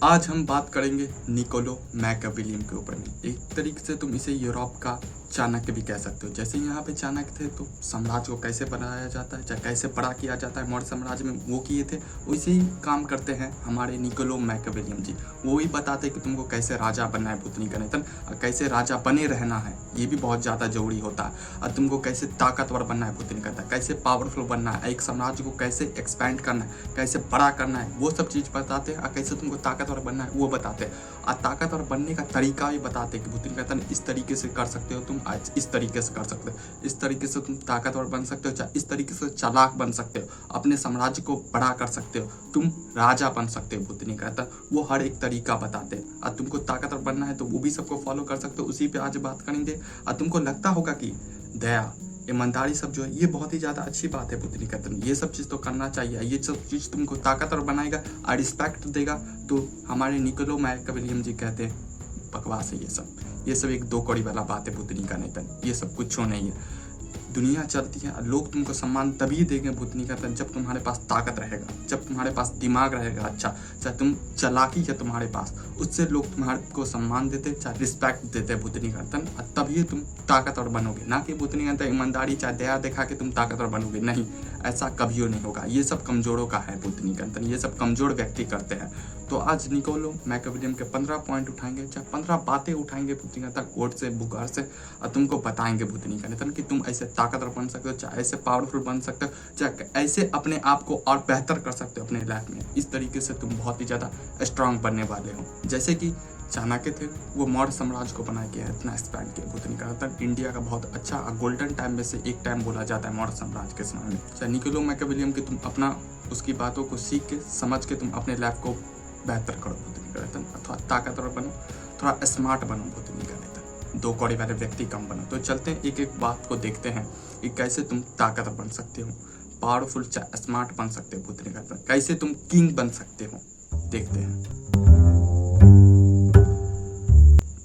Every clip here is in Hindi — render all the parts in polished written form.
आज हम बात करेंगे निकोलो मैकियावेली के ऊपर में। एक तरीके से तुम इसे यूरोप का चाणक्य भी कह सकते हो। जैसे यहाँ पे चाणक्य थे तो साम्राज्य को कैसे बनाया जाता है, चाहे कैसे बड़ा किया जाता है मौर्य साम्राज्य में, वो किए थे। वैसे ही काम करते हैं हमारे निकोलो मैकियावेली जी। वो ही बताते कि तुमको कैसे राजा बनना है पुतनी का नेतन, और कैसे राजा बने रहना है, ये भी बहुत ज़्यादा जरूरी होता है। और तुमको कैसे ताकतवर बनना है पुतनी का, कैसे पावरफुल बनना है, एक साम्राज्य को कैसे एक्सपैंड करना है, कैसे बड़ा करना है, वो सब चीज़ बताते हैं। और कैसे तुमको ताकतवर बनना है वो बताते हैं। और ताकतवर बनने का तरीका भी बताते हैं कि पुतनी का इस तरीके से कर सकते हो तुम, आज इस तरीके से कर सकते हो, इस तरीके से तुम ताकतवर बन सकते हो, चाहे इस तरीके से चालाक बन सकते हो, अपने साम्राज्य को बड़ा कर सकते हो, तुम राजा बन सकते हो पुतनी का। वो हर एक तरीका बताते हैं। और तुमको ताकतवर बनना है तो वो भी सबको फॉलो कर सकते हो। उसी पे आज बात करेंगे। और तुमको लगता होगा कि दया, ईमानदारी सब जो है ये बहुत ही ज़्यादा अच्छी बात है पुतनी का, ये सब चीज़ तो करना चाहिए। ये सब चीज़ तुमको ताकतवर बनाएगा और रिस्पेक्ट देगा। तो हमारे निकोलो मैकियावेली जी कहते हैं बकवास है ये सब एक दो कौड़ी वाला बात है पुतनी का नेतन, ये सब कुछ नहीं है। दुनिया चलती है, लोग तुमको सम्मान तभी देंगे पुतनी का जब तुम्हारे पास ताकत रहेगा, जब तुम्हारे पास दिमाग रहेगा अच्छा, चाहे तुम चालाकी है तुम्हारे पास, उससे लोग तुम्हारे को सम्मान देते, चाहे रिस्पेक्ट देते पुतनी का तन। तभी तुम ताकतवर बनोगे, ना कि पुतनी का ईमानदारी चाहे दया दिखा के तुम ताकतवर बनोगे। नहीं, ऐसा कभी नहीं होगा। ये सब कमजोरों का है पुतनी का तन, ये सब कमजोर व्यक्ति करते हैं। तो आज निकोलो मैकियावेली के 15 पॉइंट उठाएंगे, चाहे 15 बातें उठाएंगे पुतनी का कोर्ट से, बुकार से, और तुमको बताएंगे पुतनी का नेतन कि तुम ऐसे ताकतवर बन सकते हो, चाहे ऐसे पावरफुल बन सकते हो, चाहे ऐसे अपने आप को और बेहतर कर सकते हो अपने लाइफ में। इस तरीके से तुम बहुत ही ज़्यादा स्ट्रांग बनने वाले हो। जैसे कि चाणक्य थे, वो मौर्य साम्राज्य को बना के इतना एक्सपैंड किया पुतनी का नेतन। इंडिया का बहुत अच्छा गोल्डन टाइम में से एक टाइम बोला जाता है मौर्य साम्राज्य के समय में। चाहे निकोलो मैकियावेली के तुम अपना उसकी बातों को सीख के समझ के तुम अपने लाइफ को बेहतर करो पुतनी का नेतन, अथवा ताकतवर बनो, थोड़ा स्मार्ट बनो पुतनी का नेतन, दो कौड़ी वाले व्यक्ति कम बनो। तो चलते हैं एक एक बात को देखते हैं कि कैसे तुम ताकतवर बन सकते हो, पावरफुल चाहे स्मार्ट बन सकते हो पुतनी का नेतन, कैसे तुम किंग बन सकते हो, देखते हैं।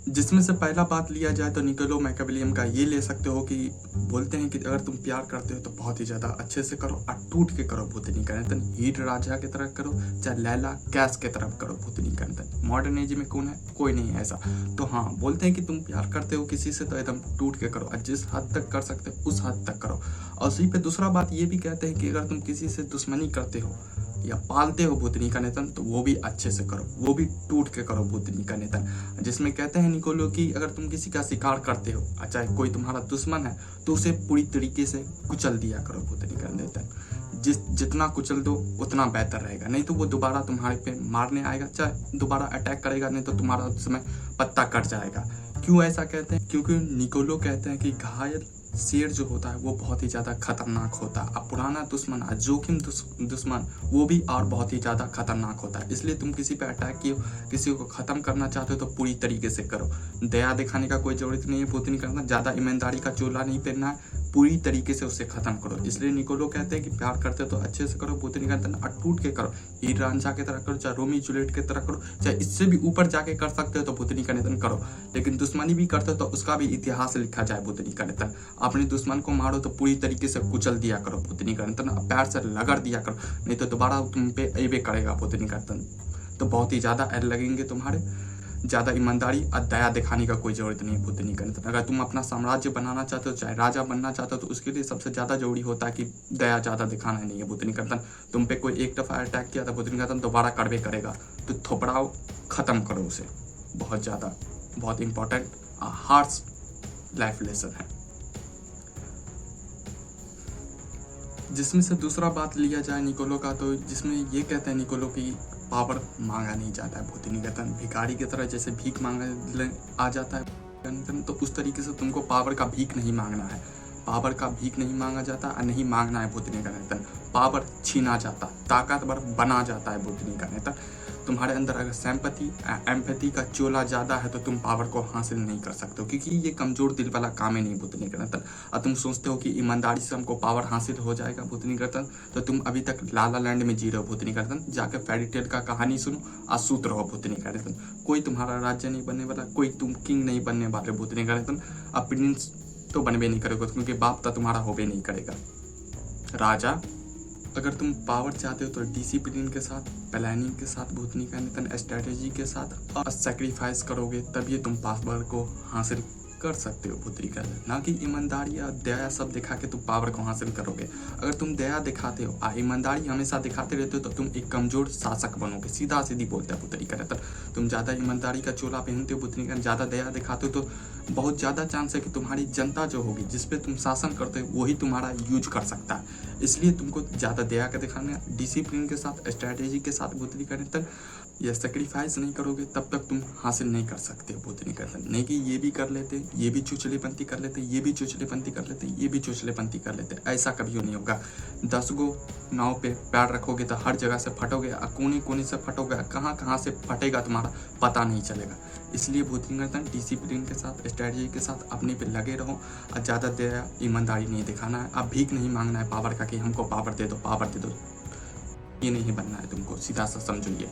जिसमें से पहला बात लिया जाए तो निकोलो मैकियावेली का ये ले सकते हो कि बोलते हैं कि अगर तुम प्यार करते हो तो बहुत ही ज़्यादा अच्छे से करो और टूट के करो पुतनी का नेतन। हीर राझा की तरफ करो, चाहे लैला कैश की तरफ करो पुतनी का नेतन। मॉडर्न एज में कौन है, कोई नहीं है ऐसा। तो हाँ, बोलते हैं कि तुम प्यार करते हो किसी से तो एकदम टूट के करो, और जिस हद तक कर सकते हो उस हद तक करो। और उसी पे दूसरा बात ये भी कहते हैं कि अगर तुम किसी से दुश्मनी करते हो या पालते हो पुतनी का नेतन तो वो भी अच्छे से करो, वो भी टूट के करो पुतनी का नेतन। जिसमें कहते हैं निकोलो कि अगर तुम किसी का शिकार करते हो, चाहे कोई तुम्हारा दुश्मन है, तो उसे पूरी तरीके से कुचल दिया करो पुतनी का नेतन। जितना कुचल दो उतना बेहतर रहेगा, नहीं तो वो दोबारा तुम्हारे पे मारने आएगा, चाहे दोबारा अटैक करेगा, नहीं तो तुम्हारा उस समय पत्ता कट जाएगा। क्यों ऐसा कहते हैं? क्योंकि निकोलो कहते हैं कि घायल शेर जो होता है वो बहुत ही ज़्यादा खतरनाक होता है। अब पुराना दुश्मन, जोखिम दुश्मन, वो भी और बहुत ही ज़्यादा खतरनाक होता है। इसलिए तुम किसी पे अटैक किए, किसी को ख़त्म करना चाहते हो तो पूरी तरीके से करो। दया दिखाने का कोई ज़रूरत नहीं है पुतनी करना, ज़्यादा ईमानदारी का चोला नहीं पहनना है, पूरी तरीके से उसे ख़त्म करो। इसलिए निकोलो कहते हैं कि प्यार करते हो तो अच्छे से करो पुतनी का नेतन, और टूट के करो। हीर रांझा की तरह करो, चाहे रोमी जूलियट की तरह करो, चाहे इससे भी ऊपर जाके कर सकते हो तो पुतनी का नेतन करो। लेकिन दुश्मनी भी करते हो तो उसका भी इतिहास लिखा जाए पुतनी का नेतन। अपने दुश्मन को मारो तो पूरी तरीके से कुचल दिया करो पुतनी का नेतन, पैर से लगड़ दिया करो, नहीं तो दोबारा तुम पे अबे करेगा पुतनी का नेतन। तो बहुत ही ज़्यादा एर लगेंगे तुम्हारे। ज़्यादा ईमानदारी और दया दिखाने का कोई ज़रूरत नहीं है पुतनी का नेतन। अगर तुम अपना साम्राज्य बनाना चाहते हो, चाहे राजा बनना चाहते हो, तो उसके लिए सबसे ज़्यादा जरूरी होता है कि दया ज़्यादा दिखाना नहीं है पुतनी का नेतन। तुम पे कोई एक दफ़ा अटैक किया था पुतनी का नेतन, दोबारा करवे करेगा, तो थोपड़ाओ, ख़त्म करो उसे। बहुत ज़्यादा, बहुत इंपॉर्टेंट हार्श लाइफ लेसन है। जिसमें से दूसरा बात लिया जाए निकोलो का, तो जिसमें ये कहते हैं निकोलो की पावर मांगा नहीं जाता है पुतनी का नेतन। भिखारी की तरह जैसे भीख मांगा आ जाता है, तो उस तरीके से तुमको पावर का भीख नहीं मांगना है। पावर का भीख नहीं मांगा जाता और नहीं मांगना है पुतनी का नेतन। पावर छीना जाता, ताकतवर बना जाता है पुतनी का नेतन। तुम्हारे अंदर अगर सिंपैथी एम्पैथी का चोला ज़्यादा है तो तुम पावर को हासिल नहीं कर सकते हो, क्योंकि ये कमज़ोर दिल वाला काम ही नहीं पुतनी का नेतन। और तुम सोचते हो कि ईमानदारी से हमको पावर हासिल हो जाएगा पुतनी का नेतन, तो तुम अभी तक लाला लैंड में जी रहे हो पुतनी का नेतन। जाके फेरी टेल का कहानी सुनो और सूत रहो पुतनी का नेतन। कोई तुम्हारा राज्य नहीं बनने वाला, कोई तुम किंग नहीं बनने वाले पुतनी का नेतन। अब प्रिंस तो बनबे नहीं करेगा, क्योंकि बाप तो तुम्हारा होबे नहीं करेगा। राजा अगर तुम पावर चाहते हो तो डिसिप्लिन के साथ, प्लानिंग के साथ, भूतनी का नितन स्ट्रेटेजी के साथ और सेक्रीफाइस करोगे तभी तुम पावर को हासिल कर सकते हो भूतनी का। ना कि ईमानदारी या दया सब दिखा के तुम पावर को हासिल करोगे। अगर तुम दया दिखाते हो, ईमानदारी हमेशा दिखाते रहते हो तो तुम एक कमजोर शासक बनोगे। सीधा सीधी बोलता है भूतनी का। तुम ज़्यादा ईमानदारी का चोला पहनते हो भूतनी का, ज़्यादा दया दिखाते हो तो बहुत ज़्यादा चांस है कि तुम्हारी जनता जो होगी जिस पे तुम शासन करते हो वही तुम्हारा यूज कर सकता है। इसलिए तुमको ज़्यादा दया का दिखाना है, डिसिप्लिन के साथ, स्ट्रैटेजी के साथ भूतनी करने तक या सेक्रीफाइस नहीं करोगे तब तक तुम हासिल नहीं कर सकते हो भूतनी का। नहीं कि ये भी कर लेते, ये भी चुचलेपंती कर लेते, ये भी चुचलेपंती कर लेते, ये भी चुचलेपंती कर लेते, ऐसा कभी नहीं होगा। 10 गो नाव पे पैर रखोगे तो हर जगह से फटोगे, कोने कोने से फटोगे, कहाँ कहाँ से फटेगा तुम्हारा पता नहीं चलेगा। इसलिए भूतनी करतन डिसिप्लिन के साथ, स्ट्रैटेजी के साथ अपने पे लगे रहो और ज़्यादा दया ईमानदारी नहीं दिखाना है। अब भीख नहीं मांगना है पावर का कि हमको पावर दे दो, पावर दे दो, ये नहीं बनना है तुमको, सीधा सा समझो ये।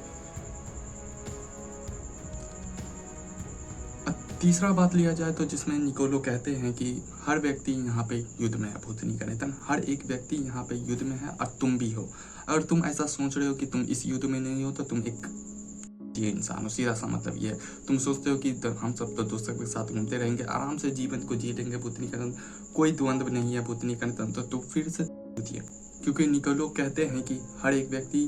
तीसरा बात लिया जाए तो जिसमें निकोलो कहते हैं कि हर व्यक्ति यहाँ पे युद्ध में है भूतनी का नेतन, हर एक व्यक्ति यहाँ पे युद्ध में है और तुम भी हो। अगर तुम ऐसा सोच रहे हो कि तुम इस युद्ध में नहीं हो तो तुम एक ये इंसान हो, सीधा सा मतलब ये है। तुम सोचते हो कि हम सब तो दोस्तों के साथ घूमते रहेंगे, आराम से जीवन को जी लेंगे भूतनी का नेतन, कोई द्वंद्व नहीं है भूतनी का नेतन, तो फिर से क्योंकि निकोलो कहते हैं कि हर एक व्यक्ति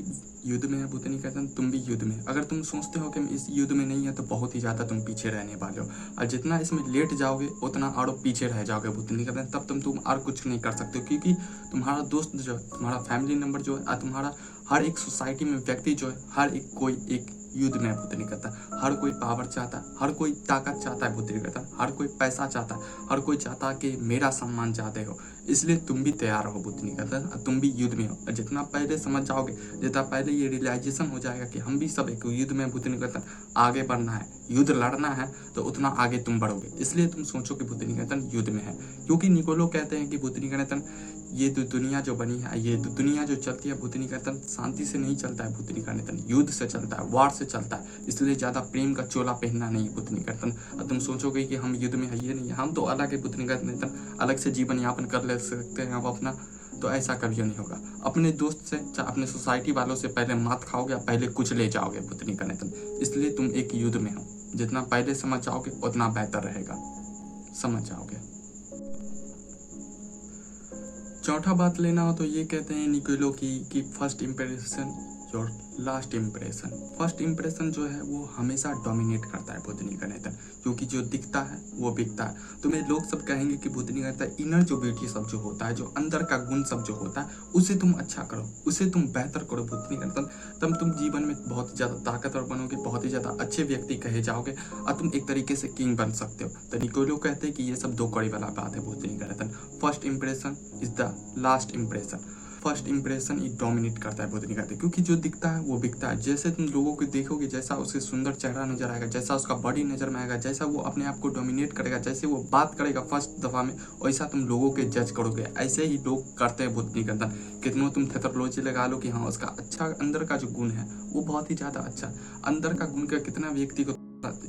युद्ध में है भूतनी का नेतन, तुम भी युद्ध में। अगर तुम सोचते हो कि हम इस युद्ध में नहीं है तो बहुत ही ज़्यादा तुम पीछे रहने वाले हो, और जितना इसमें लेट जाओगे उतना और पीछे रह जाओगे भूतनी का नेतन। तब तुम और कुछ नहीं कर सकते हो, क्योंकि तुम्हारा दोस्त जो है, तुम्हारा फैमिली मेंबर जो है, तुम्हारा हर एक सोसाइटी में व्यक्ति जो है, हर एक कोई एक युद्ध में भूतनी करता है। हर कोई पावर चाहता है, हर कोई ताकत चाहता है भूतनी करता है, हर कोई पैसा चाहता है, हर कोई चाहता है कि मेरा सम्मान चाहते हो। इसलिए तुम भी तैयार हो भूतनी करता है, तुम भी युद्ध में हो। जितना पहले समझ जाओगे, जितना पहले ये रियलाइजेशन हो जाएगा कि हम भी सब एक युद्ध में भूतनी करता है, आगे बढ़ना है, युद्ध लड़ना है, तो उतना आगे तुम बढ़ोगे। इसलिए तुम सोचो कि भूतनी करतन युद्ध में है, क्योंकि निकोलो कहते हैं कि भूतनी करतन ये तो दुनिया जो बनी है, ये तो दुनिया जो चलती है भूतनी करतन शांति से नहीं चलता है भूतनी करतन, युद्ध से चलता है, वार से चलता है। इसलिए ज्यादा प्रेम का चोला पहनना नहीं है भूतनी करतन। और तुम सोचोगे कि हम युद्ध में है, ये नहीं है, हम तो अलग है भूतनी करतन, अलग से जीवन यापन कर ले सकते हैं हम अपना, तो ऐसा कभी नहीं होगा। अपने दोस्त से चाहे अपने सोसाइटी वालों से पहले मात खाओगे, पहले कुछ ले जाओगे भूतनी करतन। इसलिए तुम एक युद्ध में हो, जितना पहले समझ जाओगे उतना बेहतर रहेगा, समझ जाओगे। चौथा बात लेना हो तो ये कहते हैं निकोलो कि first impression your last impression. First impression जो है वो हमेशा डोमिनेट करता है भूतनी का नेतन, क्योंकि जो दिखता है वो बिकता है। तुम्हें लोग सब कहेंगे कि भूतनी का नेता इनर जो ब्यूटी सब जो होता है, जो अंदर का गुण सब जो होता है, उसे तुम अच्छा करो, उसे तुम बेहतर करो भूतनी का नेतन, तब तुम जीवन में बहुत ज़्यादा ताकतवर बनोगे, बहुत ही ज़्यादा अच्छे व्यक्ति कहे जाओगे और तुम एक तरीके से किंग बन सकते हो। तो निकोलो कहते हैं कि ये सब दो कड़ी वाला बात है भूतनी का नेतन। First impression is the last impression. First impression ही डोमिनेट करता है भूतनी का, क्योंकि जो दिखता है वो बिकता है। जैसे तुम लोगों को देखोगे, जैसा उसके सुंदर चेहरा नजर आएगा, जैसा उसका बॉडी नजर में आएगा, जैसा वो अपने आप को डोमिनेट करेगा, जैसे वो बात करेगा फर्स्ट दफा में, वैसा तुम लोगों के जज करोगे। ऐसे ही लोग करते हैं भूतनी का नेतन। कितनों तुम थेथोलॉजी लगा लो कि हाँ उसका अच्छा अंदर का जो गुण है वो बहुत ही ज्यादा अच्छा, अंदर का गुण का कितना व्यक्ति को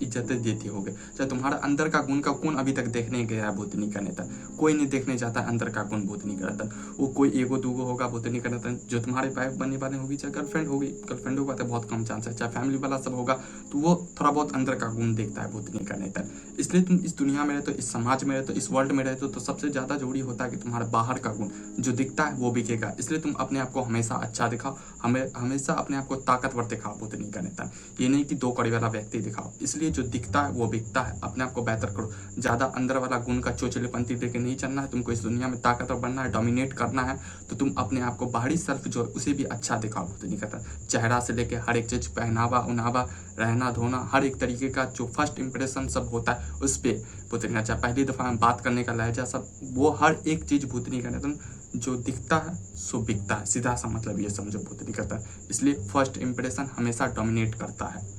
इज्जत देती होगे। चाहे तुम्हारा अंदर का गुण का कौन अभी तक देखने गया है भूतनी का नेता, कोई नहीं देखने जाता है अंदर का गुण भूतनी का नेता। वो कोई एगो दूगो होगा भूतनी का नेता, जो तुम्हारे वाइफ बनने वाले होगी, चाहे गर्लफ्रेंड होगी, गर्लफ्रेंड होगा तो बहुत कम चांस है, चाहे फैमिली वाला सब होगा तो वो थोड़ा बहुत अंदर का गुण देखता है भूतनी का नेता। इसलिए तुम इस दुनिया में रहते हो, इस समाज में रहते हो, इस वर्ल्ड में रहते हो, तो सबसे ज्यादा जरूरी होता है कि तुम्हारा बाहर का गुण जो दिखता है वो बिकेगा। इसलिए तुम अपने आप को हमेशा अच्छा दिखाओ, हमेशा अपने आप को ताकतवर दिखाओ भूतनी का नेता, ये नहीं कि दो कड़ी वाला व्यक्ति दिखाओ। इसलिए जो दिखता है वो बिकता है, अपने आप को बेहतर करो। ज्यादा अंदर वाला गुण का चोचलेपंती लेके नहीं चलना है, तुमको इस दुनिया में ताकतवर बनना है, डोमिनेट करना है, तो तुम अपने आप को बाहरी सेल्फ जो है उसे भी अच्छा दिखाओ भूतनी का नेता। चेहरा से लेके हर एक चीज, पहनावा उनावा, रहना धोना, हर एक तरीके का जो फर्स्ट इंप्रेशन सब होता है उस पे भूतनी अच्छा, पहली दफा में बात करने का लहजा सब, वो हर एक चीज भूतनी का नेता जो दिखता है सो बिकता है, सीधा सा मतलब ये समझो भूतनी का नेता। इसलिए फर्स्ट इंप्रेशन हमेशा डोमिनेट करता है।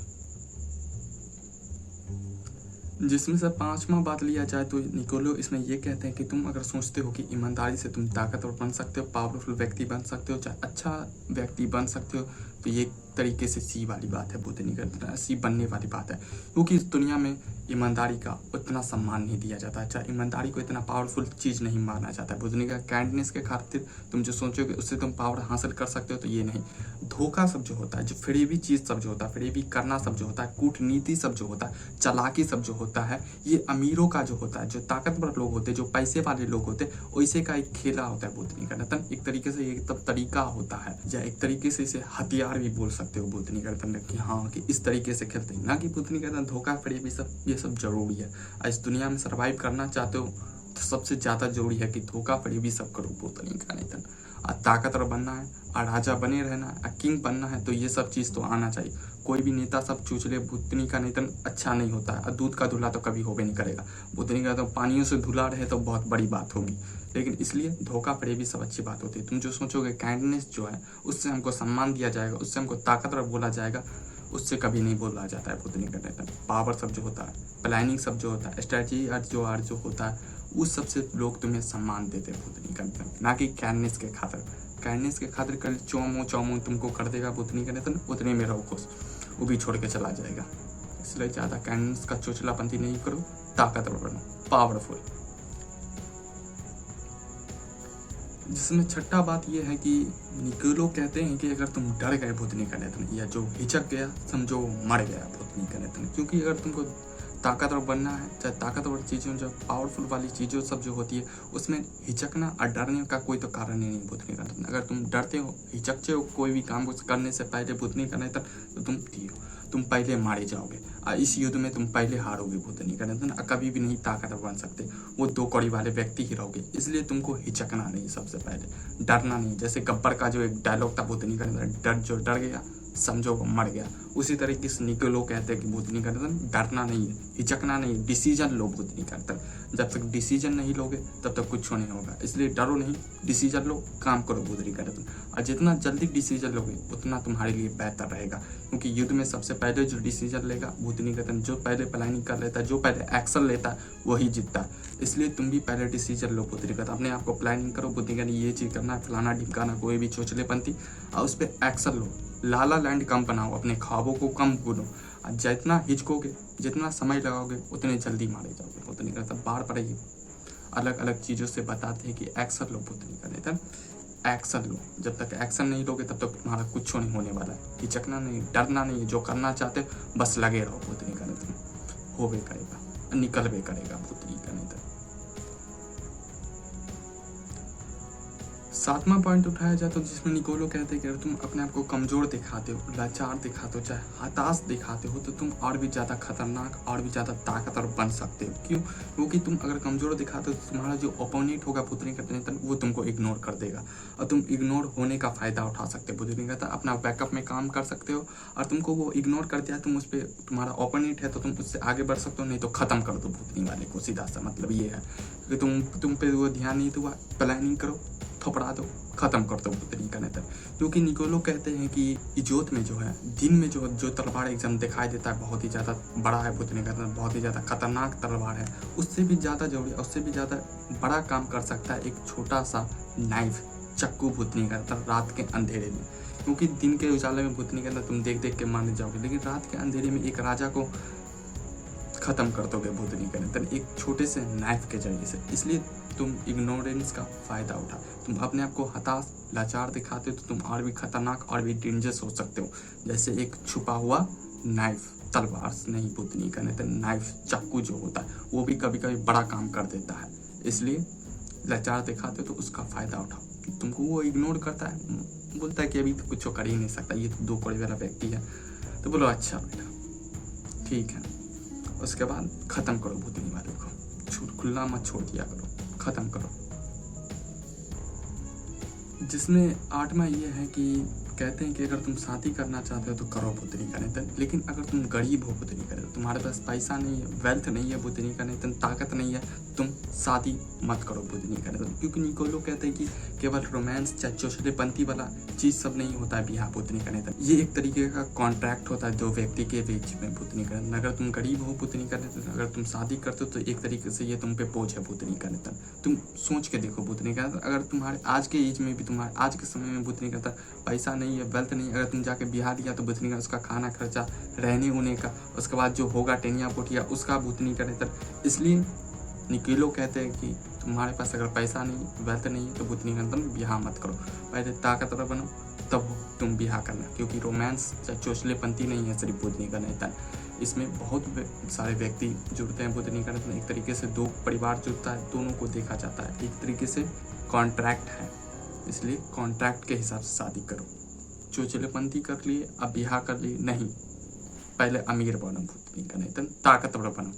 जिसमें से पांचवा बात लिया जाए तो निकोलो इसमें ये कहते हैं कि तुम अगर सोचते हो कि ईमानदारी से तुम ताकतवर बन सकते हो, पावरफुल व्यक्ति बन सकते हो, चाहे अच्छा व्यक्ति बन सकते हो, तो ये एक तरीके से सी वाली बात है, भूतनी का सी बनने वाली बात है, क्योंकि इस दुनिया में ईमानदारी का उतना सम्मान नहीं दिया जाता है, चाहे ईमानदारी को इतना पावरफुल चीज़ नहीं माना जाता है। भूतनी का काइंडनेस के खातिर तुम जो सोचोगे उससे तुम पावर हासिल कर सकते हो, तो ये नहीं। धोखा सब जो होता है, जो फरेबी चीज़ सब जो होता है, फरेबी करना सब जो होता है, कूटनीति सब जो होता है, चालाकी सब जो होता है, ये अमीरों का जो होता है, जो ताकतवर लोग होते हैं, जो पैसे वाले लोग होते हैं, वैसे का एक खेला होता है भूतनी का नतन। एक तरीके से एक तब तरीका होता है, या एक तरीके से इसे हथियार भी बोल सकते हो भूतनी का नतन, कि हाँ कि इस तरीके से खेलते हैं ना, कि भूतनी का नतन धोखा फरेबी सब ये सब जरूरी है। इस दुनिया में सर्वाइव करना चाहते हो तो सबसे ज़्यादा जरूरी है कि धोखा फरेबी सब करो भूतनी का नतन। ताकतवर बनना है और राजा बने रहना है, किंग बनना है, तो ये सब चीज़ तो आना चाहिए। कोई भी नेता सब चूचले भूतनी का नेतन अच्छा नहीं होता है, और दूध का धुला तो कभी होबे नहीं करेगा। भूतनी का तो पानियों से धुला रहे तो बहुत बड़ी बात होगी, लेकिन इसलिए धोखा फरेबी सब अच्छी बात होती है। तुम जो सोचोगे काइंडनेस जो है उससे हमको सम्मान दिया जाएगा, उससे हमको ताकतवर बोला जाएगा, उससे कभी नहीं बोला जाता है भूतनी का नेतन। पावर सब जो होता है, प्लानिंग सब जो होता है, स्ट्रेटजी जो होता है, उस सबसे लोग तुम्हें सम्मान देते हैं भूतनी का नेतन, ना कि काइंडनेस के खातिर। काइंडनेस के खातिर कल चौमो तुमको कर देगा भूतनी का नेतन, उतने में रहो खुश, वो भी छोड़ के चला जाएगा। इसलिए ज़्यादा काइंडनेस का चोचलापंती नहीं करो, ताकतवर बनो, पावरफुल। जिसमें छठा बात यह है कि निकोलो कहते हैं कि अगर तुम डर गए भूतनी का नेतन, या जो हिचक गया समझो मर गया भूतनी का नेतन। क्योंकि अगर तुमको ताकतवर बनना है, चाहे ताकतवर चीज़ों जो पावरफुल वाली चीज़ों सब जो होती है, उसमें हिचकना और डरने का कोई तो कारण ही नहीं भूतनी का नेतन। अगर तुम डरते हो, हिचकते हो कोई भी काम करने से पहले भूतनी का नेतन, तो तुम पहले मारे जाओगे, और इस युद्ध में तुम पहले हारोगे भूतनी का नेतन, कभी भी नहीं ताकतवर बन सकते। वो दो कौड़ी वाले व्यक्ति ही रहोगे। इसलिए तुमको हिचकना नहीं, सबसे पहले डरना नहीं। जैसे गब्बर का जो एक डायलॉग था भूतनी का नेतन, डर गया समझो वो मर गया, उसी तरीके से निकोलो कहते हैं कि भूतनी का नेतन डरना नहीं है, हिचकना नहीं है, डिसीजन लो भूतनी का नेतन। जब तक डिसीजन नहीं लोगे तब तक कुछ नहीं होगा। इसलिए डरो नहीं, डिसीजन लो, काम करो भूतनी का नेतन। और जितना जल्दी डिसीजन लोगे उतना तुम्हारे लिए बेहतर रहेगा, क्योंकि युद्ध में सबसे पहले जो डिसीजन लेगा भूतनी का नेतन, जो पहले प्लानिंग कर लेता है, जो पहले एक्शन लेता है, वही जीतता है। इसलिए तुम भी पहले डिसीजन लो भूतनी का, अपने आप को प्लानिंग करो भूतनी का, ये चीज़ करना, फलाना ढिमकाना, कोई भी चोचलेपंथी, और उस पर एक्शन लो। लाला लैंड कम बनाओ, अपने ख्वाबों को कम भूलो। जितना हिचकोगे, जितना समय लगाओगे, उतने जल्दी मारे जाओगे भूतनी का नेतन। बार पर ये अलग अलग चीज़ों से बताते हैं कि एक्शन लो भूतनी का नेतन, एक्शन लो। जब तक एक्शन नहीं लोगे तब तक तुम्हारा कुछ नहीं होने वाला है। हिचकना नहीं, डरना नहीं, जो करना चाहते बस लगे रहो भूतनी का नेतन, होबे करेगा, निकलबे करेगा भूतनी का नेतन। सातवां पॉइंट उठाया जाए तो जिसमें निकोलो कहते हैं कि अगर तुम अपने आप को कमज़ोर दिखाते हो, लाचार दिखाते हो, चाहे हताश दिखाते हो, तो तुम और भी ज़्यादा खतरनाक और भी ज़्यादा ताकतवर बन सकते हो। क्यों? क्योंकि तुम अगर कमज़ोर दिखाते हो तो तुम्हारा जो ओपोनेंट होगा भूतनी का नेतन, वो तुमको इग्नोर कर देगा, और तुम इग्नोर होने का फ़ायदा उठा सकते हो भूतनी का नेतन। अपना बैकअप में काम कर सकते हो, और तुमको वो इग्नोर कर दिया, तुम उस पर, तुम्हारा ओपोनेंट है तो तुम उससे आगे बढ़ सकते हो, नहीं तो ख़त्म कर दो भूतनी वाले को। सीधा सा मतलब ये है कि तुम पे वो ध्यान नहीं हुआ, प्लानिंग करो, थोपड़ा दो, खत्म कर दो भूतनी का नेतन। क्योंकि निकोलो कहते हैं कि इजोत में जो है, दिन में जो तलवार एकदम दिखाई देता है बहुत ही ज़्यादा बड़ा है भूतनी का नेतन, बहुत ही ज़्यादा खतरनाक तलवार है, उससे भी ज़्यादा जरूरी, उससे भी ज़्यादा बड़ा काम कर सकता है एक छोटा सा नाइफ, चक्कू भूतनी का नेतन, रात के अंधेरे में। क्योंकि दिन के उजाले में भूतनी का नेतन तुम देख देख के मारने जाओगे, लेकिन रात के अंधेरे में एक राजा को खत्म कर दोगे भूतनी का नेतन एक छोटे से नाइफ के जरिए से। इसलिए तुम इग्नोरेंस का फ़ायदा उठा, तुम अपने आप को हताश लाचार दिखाते हो तो तुम और भी खतरनाक और भी डेंजरस हो सकते हो। जैसे एक छुपा हुआ नाइफ, तलवार नहीं भूतनी का नेतन, नाइफ चाकू जो होता है वो भी कभी कभी बड़ा काम कर देता है। इसलिए लाचार दिखाते हो तो उसका फ़ायदा उठाओ। तुमको वो इग्नोर करता है, बोलता है कि अभी तो कुछ कर ही नहीं सकता, ये तो दो कौड़ी वाला व्यक्ति है, तो बोलो अच्छा बेटा ठीक है। उसके बाद ख़त्म करो भूतनी वाले को, खुला मत छोड़ दिया करो, ख़त्म करो। जिसमें आठवां ये है कि कहते हैं कि अगर तुम शादी करना चाहते हो तो करो भूतनी का नेतन, लेकिन अगर तुम गरीब हो भूतनी का नेतन, तुम्हारे पास पैसा नहीं है, वेल्थ नहीं है भूतनी का नेतन, ताकत नहीं है, तुम शादी मत करो भूतनी का नेतन। क्योंकि निकोलो कहते हैं कि केवल रोमांस चाहे चोचलेपंती वाला चीज सब नहीं होता है बिहार भूतनी का नेतन। ये एक तरीके का कॉन्ट्रैक्ट होता है दो व्यक्ति के बीच में भूतनी का नेतन। अगर तुम गरीब हो भूतनी का नेतन, अगर तुम शादी करते हो तो एक तरीके से ये तुम पे बोझ है भूतनी का नेतन। तुम सोच के देखो भूतनी का नेतन, अगर तुम्हारे आज के एज में भी, तुम्हारे आज के समय में भूतनी का नेतन पैसा नहीं है, वेल्थ नहीं, अगर तुम जाके बिहार लिया तो भूतनी का उसका खाना खर्चा, रहने होने का, उसके बाद जो होगा टेनिया पोटिया उसका भूतनी का नेतन। इसलिए निकोलो कहते हैं कि तुम्हारे पास अगर पैसा नहीं, वेल्थ नहीं है तो भूतनी का नेतन बिहार मत करो। पहले ताकतवर बनो तब तुम बिहार करना। क्योंकि रोमांस चाहे चोचलेपंती नहीं है सिर्फ भूतनी का नेतन, इसमें बहुत सारे व्यक्ति जुड़ते हैं भूतनी का नेतन। एक तरीके से दो परिवार जुड़ता है, दोनों को देखा जाता है, एक तरीके से कॉन्ट्रैक्ट है। इसलिए कॉन्ट्रैक्ट के हिसाब से शादी करो। चोचलेपंती कर लिए अब बिहार कर लिए नहीं, पहले अमीर बनो भूतनी का नेतन, ताकतवर बनो।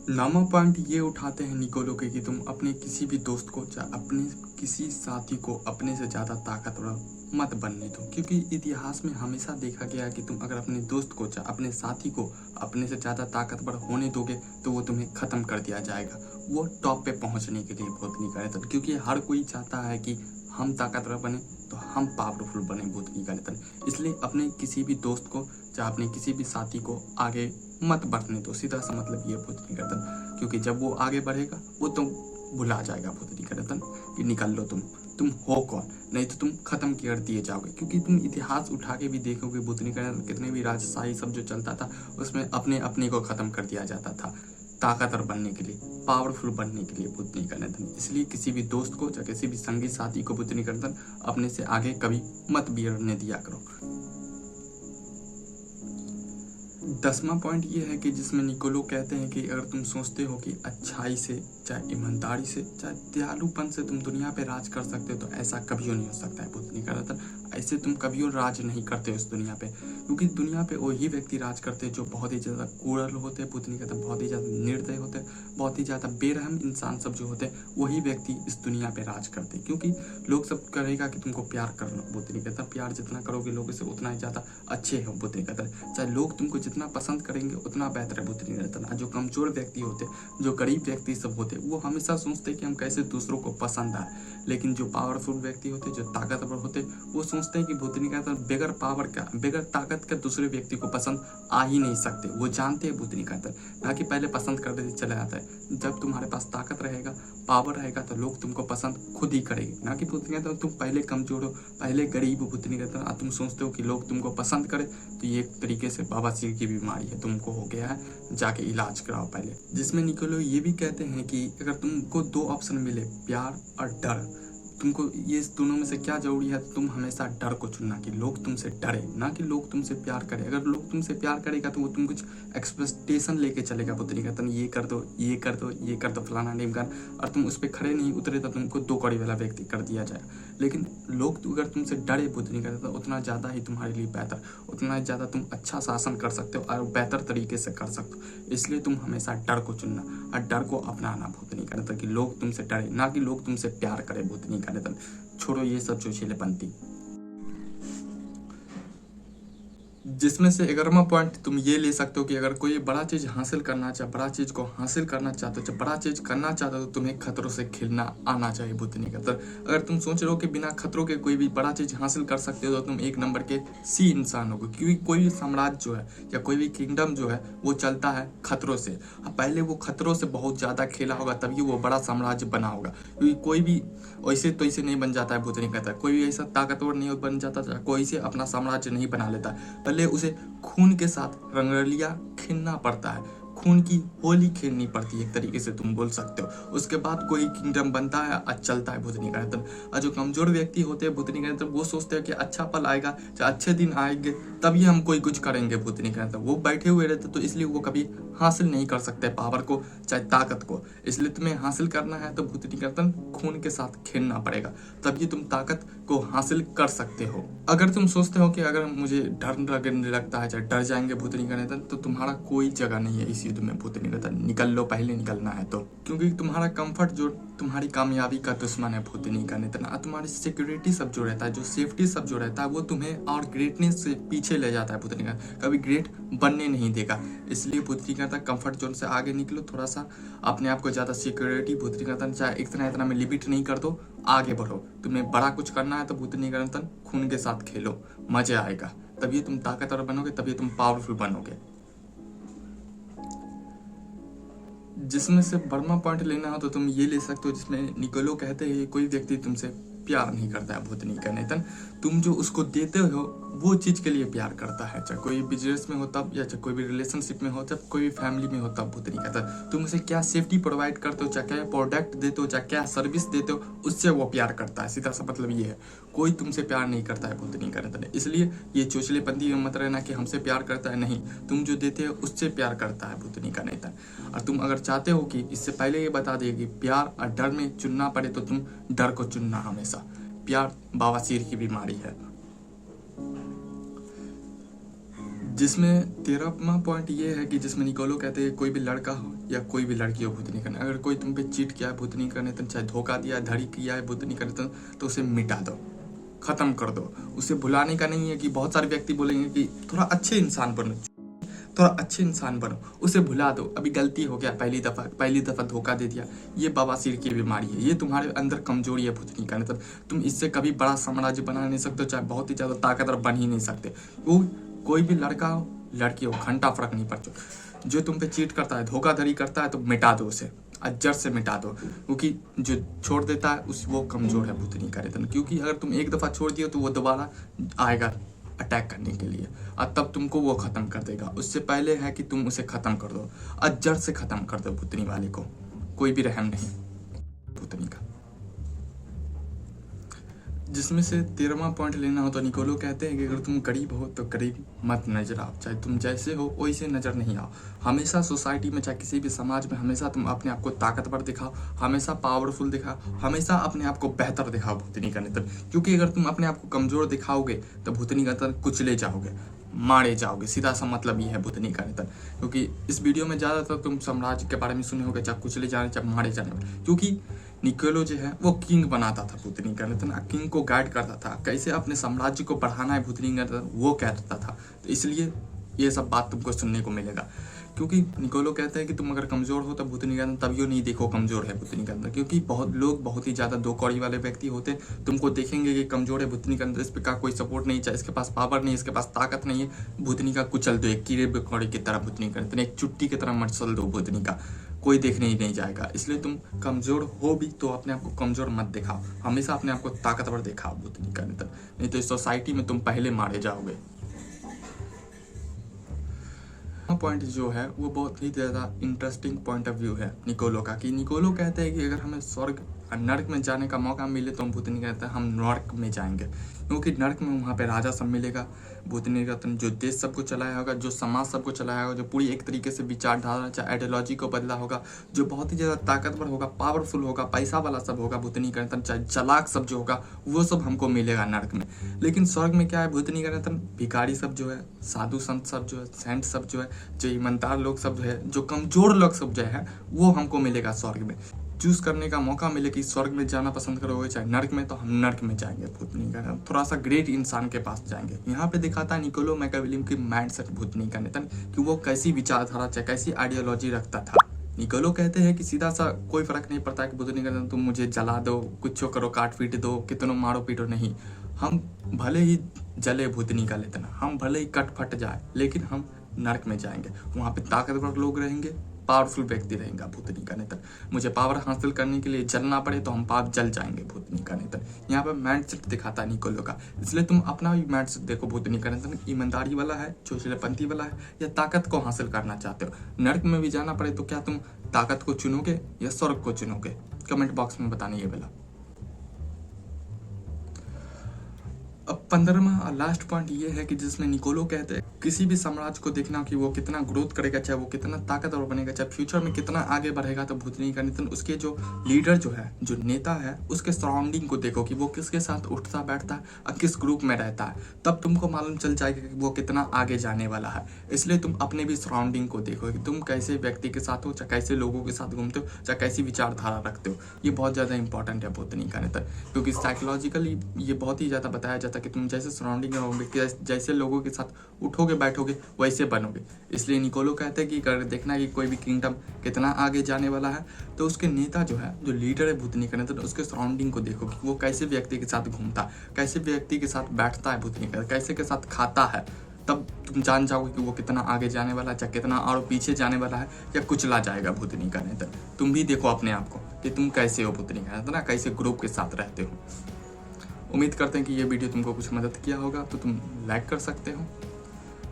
9वां पॉइंट ये उठाते हैं निकोलो के कि तुम अपने किसी भी दोस्त को चाहे अपने किसी साथी को अपने से ज़्यादा ताकतवर मत बनने दो। क्योंकि इतिहास में हमेशा देखा गया है कि तुम अगर अपने दोस्त को चाहे अपने साथी को अपने से ज़्यादा ताकतवर होने दोगे तो वो तुम्हें ख़त्म कर दिया जाएगा, वो टॉप पे पहुंचने के लिए भूतनी का नेतन। क्योंकि हर कोई चाहता है कि हम ताकतवर बने तो हम पावरफुल बने भूतनी का नेतन। इसलिए अपने किसी भी दोस्त को चाहे अपने किसी भी साथी को आगे मत बढ़ने दो, सीधा सा मतलब ये भूतनी का नेतन। क्योंकि जब वो आगे बढ़ेगा वो तुम भुला जाएगा भूतनी का नेतन कि निकल लो तुम हो कौन, नहीं तो तुम खत्म कर दिए जाओगे। क्योंकि तुम इतिहास उठा के भी देखोगे भूतनी का नेतन, कितने भी राजशाही सब जो चलता था उसमें अपने अपने को खत्म कर दिया जाता था ताकतवर बनने के लिए, पावरफुल बनने के लिए भूतनी का नेतन। इसलिए किसी भी दोस्त को या किसी भी संगी साथी को भूतनी का नेतन अपने से आगे कभी मत बढ़ने दिया करो। 10वां पॉइंट ये है कि जिसमें निकोलो कहते हैं कि अगर तुम सोचते हो कि अच्छाई से चाहे ईमानदारी से चाहे दयालुपन से तुम दुनिया पे राज कर सकते हो तो ऐसा कभी नहीं हो सकता है भूतनी का नेतन। ऐसे तुम कभी राज नहीं करते उस दुनिया पे। क्योंकि दुनिया पे वही व्यक्ति राज करते हैं जो बहुत ही ज़्यादा क्रूर होते हैं भूतनी का नेतन, बहुत ही ज़्यादा निर्दय होते हैं, बहुत ही ज़्यादा बेरहम इंसान सब जो होते हैं वही व्यक्ति इस दुनिया पे राज करते हैं। क्योंकि लोग सब कहेगा कि तुमको प्यार कर लो भूतनी का नेतन, प्यार जितना करोगे लोगों से उतना ही ज़्यादा अच्छे हो भूतनी का नेतन। चाहे लोग तुमको जितना पसंद करेंगे उतना बेहतर है भूतनी का नेतन। जो कमजोर व्यक्ति होते, जो गरीब व्यक्ति सब होते, वो हमेशा सोचते हैं कि हम कैसे दूसरों को पसंद आए। लेकिन जो पावरफुल व्यक्ति होते, जो ताकतवर होते, वो सोचते हैं कि भूतनी का नेतन बगैर पावर का, बगैर ताकत के दूसरे व्यक्ति को पसंद आ ही नहीं सकते। वो जानते हैं भूतनी का नेतन, ना कि पहले पसंद करते चला जाता है। जब तुम्हारे पास ताकत रहेगा, पावर रहेगा तो लोग तुमको पसंद खुद ही करेंगे, ना कि भूतनी का नेतन तुम पहले कमजोर हो, पहले गरीब हो भूतनी का नेतन, तुम सोचते हो कि लोग तुमको पसंद करें। तो ये एक तरीके से बवासीर की बीमारी है, तुमको हो गया है, जाके इलाज कराओ पहले। जिसमें निकोलो ये भी कहते हैं कि अगर तुमको दो ऑप्शन मिले, प्यार और डर, तुमको ये दोनों में से क्या जरूरी है, तो तुम हमेशा डर को चुनना कि लोग तुमसे डरे, ना कि लोग तुमसे प्यार करें। अगर लोग तुमसे प्यार करेगा तो वो तुम कुछ एक्सपेक्टेशन लेके चलेगा भूतनी का नेतन, ये कर दो, ये कर दो, ये कर दो, फलाना ढिमकाना, और तुम उस पर खड़े नहीं उतरे तो तुमको दो कौड़ी वाला व्यक्ति कर दिया जाएगा। लेकिन लोग अगर तुमसे डरे भूतनी का नेतन, उतना ज़्यादा ही तुम्हारे लिए बेहतर, उतना ज़्यादा तुम अच्छा शासन कर सकते हो और बेहतर तरीके से कर सकते हो। इसलिए तुम हमेशा डर को चुनना और डर को अपनाना भूतनी का नेतन, कि लोग तुमसे डरे, ना कि लोग तुमसे प्यार करें भूतनी का नेतन। छोड़ो ये सब चोचलेपंती। जिसमें से 11वां पॉइंट तुम ये ले सकते हो कि अगर कोई बड़ा चीज हासिल करना चाहे, बड़ा चीज को हासिल करना चाहते हो, जब बड़ा चीज करना चाहते हो तो तुम्हें खतरों से खेलना आना चाहिए भूतनी का नेतन। अगर तुम सोच रहे हो कि बिना खतरों के कोई भी बड़ा चीज हासिल कर सकते हो तो तुम एक नंबर के सी इंसान हो। क्योंकि कोई भी साम्राज्य जो है या कोई भी किंगडम जो है वो चलता है खतरों से। पहले वो खतरों से बहुत ज्यादा खेला होगा तभी वो बड़ा साम्राज्य बना होगा। क्योंकि कोई भी वैसे तो ऐसे नहीं बन जाता है भूतनी का नेतन, कोई भी ऐसा ताकतवर नहीं बन जाता, कोई से अपना साम्राज्य नहीं बना लेता। पहले उसे खून के साथ रंगरलिया खेलना पड़ता है, खून की होली खेलनी पड़ती है एक तरीके से तुम बोल सकते हो। उसके बाद कोई किंगडम बनता है और चलता है भूतनी का नेतन। और जो कमजोर व्यक्ति होते हैं भूतनी का नेतन, वो सोचते हैं कि अच्छा पल आएगा, चाहे अच्छे दिन आएंगे तभी हम कोई कुछ करेंगे भूतनी का नेतन। वो बैठे हुए रहते तो इसलिए वो कभी हासिल नहीं कर सकते पावर को चाहे ताकत को। इसलिए तुम्हें हासिल करना है तो भूतनी का नेतन खून के साथ खेलना पड़ेगा, तभी तुम ताकत को हासिल कर सकते हो। अगर तुम सोचते हो कि अगर मुझे डर लगने लगता है, चाहे डर जाएंगे भूतनी का नेतन, तो तुम्हारा कोई जगह नहीं है इस मिलेगी तुम्हें भूतनी का तन। निकल लो पहले निकलना है तो, क्योंकि तुम्हारा कंफर्ट जो तुम्हारी कामयाबी का दुश्मन है भूतनी का नितन। तुम्हारी सिक्योरिटी सब जो रहता है, जो सेफ्टी सब जो रहता है, वो तुम्हें और ग्रेटनेस से पीछे ले जाता है भूतनी का, कभी ग्रेट बनने नहीं देगा। इसलिए भूतनी का कंफर्ट जोन से आगे निकलो, थोड़ा सा अपने आप को ज़्यादा सिक्योरिटी भूतनी का तन चाहे इतना में लिमिट नहीं कर दो, आगे बढ़ो। तुम्हें बड़ा कुछ करना है तो भूतनी का तन खून के साथ खेलो, मजा आएगा, तभी तुम ताकतवर बनोगे, तभी तुम पावरफुल बनोगे। जिसमें से बर्मा पॉइंट लेना हो तो तुम ये ले सकते हो, जिसमें निकोलो कहते हैं कोई व्यक्ति तुमसे प्यार नहीं करता है भूतनी का नेतन, तुम जो उसको देते हो वो चीज के लिए प्यार करता है, चाहे कोई बिजनेस में हो तब, या चाहे कोई भी रिलेशनशिप में हो तब, कोई भी फैमिली में हो तब भूतनी कहता है। तुम उसे क्या सेफ्टी प्रोवाइड करते हो, चाहे क्या प्रोडक्ट देते हो, चाहे क्या सर्विस देते हो, उससे वो प्यार करता है। सीधा सा मतलब ये है, कोई तुमसे प्यार नहीं करता है भूतनी का नेतन। इसलिए ये चोचलेपंथी में मत रहना कि हमसे प्यार करता है, नहीं, तुम जो देते हो उससे प्यार करता है भूतनी का नेतन। और तुम अगर चाहते हो कि इससे पहले ये बता दिए कि प्यार और डर में चुनना पड़े तो तुम डर को चुनना हमेशा। प्यार बवासीर की बीमारी है। जिसमें 13वां पॉइंट ये है कि जिसमें निकोलो कहते हैं कोई भी लड़का हो या कोई भी लड़की हो भूतनी करने, अगर कोई तुम पे चीट किया है भूतनी करने तन, चाहे धोखा दिया है, धड़ी किया है भूतनी करने तन, तो उसे मिटा दो, खत्म कर दो। उसे भुलाने का नहीं है कि बहुत सारे व्यक्ति बोलेंगे कि थोड़ा अच्छे इंसान बनो, थोड़ा अच्छे इंसान बनो, उसे भुला दो। अभी गलती हो गया, पहली दफा धोखा दे दिया, ये बवासीर की बीमारी है, ये तुम्हारे अंदर कमजोरी है भूतनी का नेतन। तुम इससे कभी बड़ा साम्राज्य बना नहीं सकते, चाहे बहुत ही ज्यादा ताकतवर बन ही नहीं सकते। वो कोई भी लड़का हो लड़की हो, घंटा फर्क नहीं पड़ता। जो तुम पे चीट करता है, धोखाधड़ी करता है, तो मिटा दो उसे, जड़ से मिटा दो, क्योंकि जो छोड़ देता है उस वो कमजोर है भूतनी का नेतन। क्योंकि अगर तुम एक दफा छोड़ दियो तो वो दोबारा आएगा अटैक करने के लिए, और तब तुमको वो खत्म कर देगा। उससे पहले है कि तुम उसे खत्म कर दो, जड़ से खत्म कर दो भूतनी वाले को, कोई भी रहम नहीं भूतनी का। जिसमें से 13वां पॉइंट लेना हो तो निकोलो कहते हैं कि अगर तुम गरीब हो तो गरीब मत नजर आओ, चाहे तुम जैसे हो वैसे नजर नहीं आओ। हमेशा सोसाइटी में, चाहे किसी भी समाज में, हमेशा तुम अपने आप को ताकतवर दिखाओ, हमेशा पावरफुल दिखाओ, हमेशा अपने आप को बेहतर दिखाओ भूतनी का नेतन। क्योंकि अगर तुम अपने आप को कमजोर दिखाओगे तो भूतनी का नेतन कुचले जाओगे, मारे जाओगे। सीधा सा मतलब ये है भूतनी का नेतन। क्योंकि इस वीडियो में ज्यादातर तुम साम्राज्य के बारे में सुने होगे, चाहे कुचले जाने चाहे मारे जाने में। क्योंकि निकोलो जो है वो किंग बनाता था भूतनी का नेतन, किंग को गाइड करता था, कैसे अपने साम्राज्य को बढ़ाना है भूतनी का नेतन वो कहता था। तो इसलिए ये सब बात तुमको सुनने को मिलेगा। क्योंकि निकोलो कहते हैं कि तुम अगर कमजोर हो तो भूतनी का नेतन तभी नहीं देखो कमजोर है भूतनी का नेतन। क्योंकि बहुत लोग बहुत ही ज्यादा दो कौड़ी वाले व्यक्ति होते, तुमको देखेंगे कि कमजोर है भूतनी का नेतन, इस पे का कोई सपोर्ट नहीं, चाहे इसके पास पावर नहीं, इसके पास ताकत नहीं है, भूतनी का कुचल दो, एक कीड़े कौड़ी की तरह भूतनी का नेतन, एक चुट्टी की तरह मचल दो भूतनी का, कोई देखने ही नहीं जाएगा। इसलिए तुम कमजोर हो भी तो अपने आप को कमजोर मत दिखाओ, हमेशा अपने आप को ताकतवर दिखाओ भूतनी का नेतन, नहीं तो इस सोसाइटी में तुम पहले मारे जाओगे। पॉइंट जो है वो बहुत ही ज्यादा इंटरेस्टिंग पॉइंट ऑफ व्यू है निकोलो का, कि निकोलो कहते हैं कि अगर हमें स्वर्ग और नर्क में जाने का मौका मिले तो हम भूतनी कहते हैं हम नर्क में जाएंगे, क्योंकि नर्क में वहाँ पे राजा सब मिलेगा भूतनी का, जो देश सबको चलाया होगा, जो समाज सबको चलाया होगा, जो पूरी एक तरीके से विचारधारा चाहे आइडियोलॉजी को बदला होगा, जो बहुत ही ज्यादा ताकतवर होगा, पावरफुल होगा, पैसा वाला सब होगा भूतनी का नेतन, चाहे चालाक सब जो होगा वो सब हमको मिलेगा नर्क में। लेकिन स्वर्ग में क्या है भूतनी का नेतन, भिखारी सब जो है, साधु संत सब जो है, सेंट सब जो है, जो ईमानदार लोग सब जो है, जो कमजोर लोग सब जो है वो हमको मिलेगा स्वर्ग में। चूज करने का मौका मिले कि स्वर्ग में जाना पसंद करोगे चाहे नर्क में, तो हम नर्क में जाएंगे भूतनी का नेतन, थोड़ा सा ग्रेट इंसान के पास जाएंगे। यहाँ पे दिखाता है निकोलो मैकियावेली की माइंडसेट भूतनी का नेतन, कि वो कैसी विचारधारा चाहे कैसी आइडियोलॉजी रखता था। निकोलो कहते हैं कि सीधा सा कोई फर्क नहीं पड़ता कि भूतनी का नेतन तुम मुझे जला दो, कुछ करो, काट पीट दो, कितनों मारो पीटो, नहीं, हम भले ही जले भूतनी का नेतन, हम भले ही कट फट जाए, लेकिन हम नर्क में जाएंगे, वहाँ पे ताकतवर लोग रहेंगे, पावरफुल व्यक्ति रहेगा भूतनी का नेतन। मुझे पावर हासिल करने के लिए जलना पड़े तो हम पाप जल जाएंगे भूतनी का नेतन। यहाँ पे माइंडसेट दिखाता है निकोलो का, इसलिए तुम अपना भी माइंडसेट देखो भूतनी का नेतन, ईमानदारी वाला है, चोचलेपंथी वाला है, या ताकत को हासिल करना चाहते हो। नर्क में भी जाना पड़े तो क्या तुम ताकत को चुनोगे या स्वर्ग को चुनोगे? कमेंट बॉक्स में बताने ये वाला। अब 15वां और लास्ट पॉइंट ये है कि जिसमें निकोलो कहते हैं किसी भी साम्राज्य को देखना कि वो कितना ग्रोथ करेगा, चाहे वो कितना ताकतवर बनेगा, चाहे फ्यूचर में कितना आगे बढ़ेगा, तो भूतनी का निधन उसके जो लीडर जो है, जो नेता है, उसके सराउंडिंग को देखो कि वो किसके साथ उठता बैठता है और किस ग्रुप में रहता है, तब तुमको मालूम चल जाएगा कि वो कितना आगे जाने वाला है। इसलिए तुम अपने भी सराउंडिंग को देखो कि तुम कैसे व्यक्ति के साथ हो, चाहे कैसे लोगों के साथ घूमते हो, चाहे कैसी विचारधारा रखते हो। ये बहुत ज़्यादा इंपॉर्टेंट है भूतनी का निधन, क्योंकि साइकोलॉजिकली ये बहुत ही ज़्यादा बताया जाता है कि तुम जैसे सराउंडिंग रहोगे, जैसे लोगों के साथ उठोगे बैठोगे वैसे बनोगे। इसलिए निकोलो कहते हैं कि अगर देखना है कि कोई भी किंगडम कितना आगे जाने वाला है, तो उसके नेता जो है, जो लीडर है भूतनी का नेता, तो उसके सराउंडिंग को देखो कि वो कैसे व्यक्ति के साथ घूमता है, कैसे व्यक्ति के साथ बैठता है भूतनी का, कैसे के साथ खाता है, तब तुम जान जाओगे कि वो कितना आगे जाने वाला है, चाहे कितना और पीछे जाने वाला है, या कुचला जाएगा भूतनी का नेता। तुम भी देखो अपने आप को कि तुम कैसे हो भूतनी का नेता, ना कैसे ग्रुप के साथ रहते हो। उम्मीद करते हैं कि ये वीडियो तुमको कुछ मदद किया होगा, तो तुम लाइक कर सकते हो।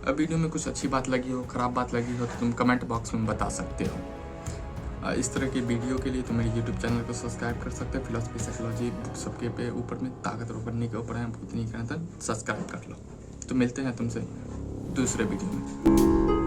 अब वीडियो में कुछ अच्छी बात लगी हो, खराब बात लगी हो, तो तुम कमेंट बॉक्स में बता सकते हो। इस तरह की वीडियो के लिए तुम मेरे यूट्यूब चैनल को सब्सक्राइब कर सकते हो। फिलॉसफी साइकोलॉजी बुक सबके पे ऊपर में ताकतवर बनने के ऊपर है, भूतनी का नेता, सब्सक्राइब कर लो। तो मिलते हैं तुमसे दूसरे वीडियो में।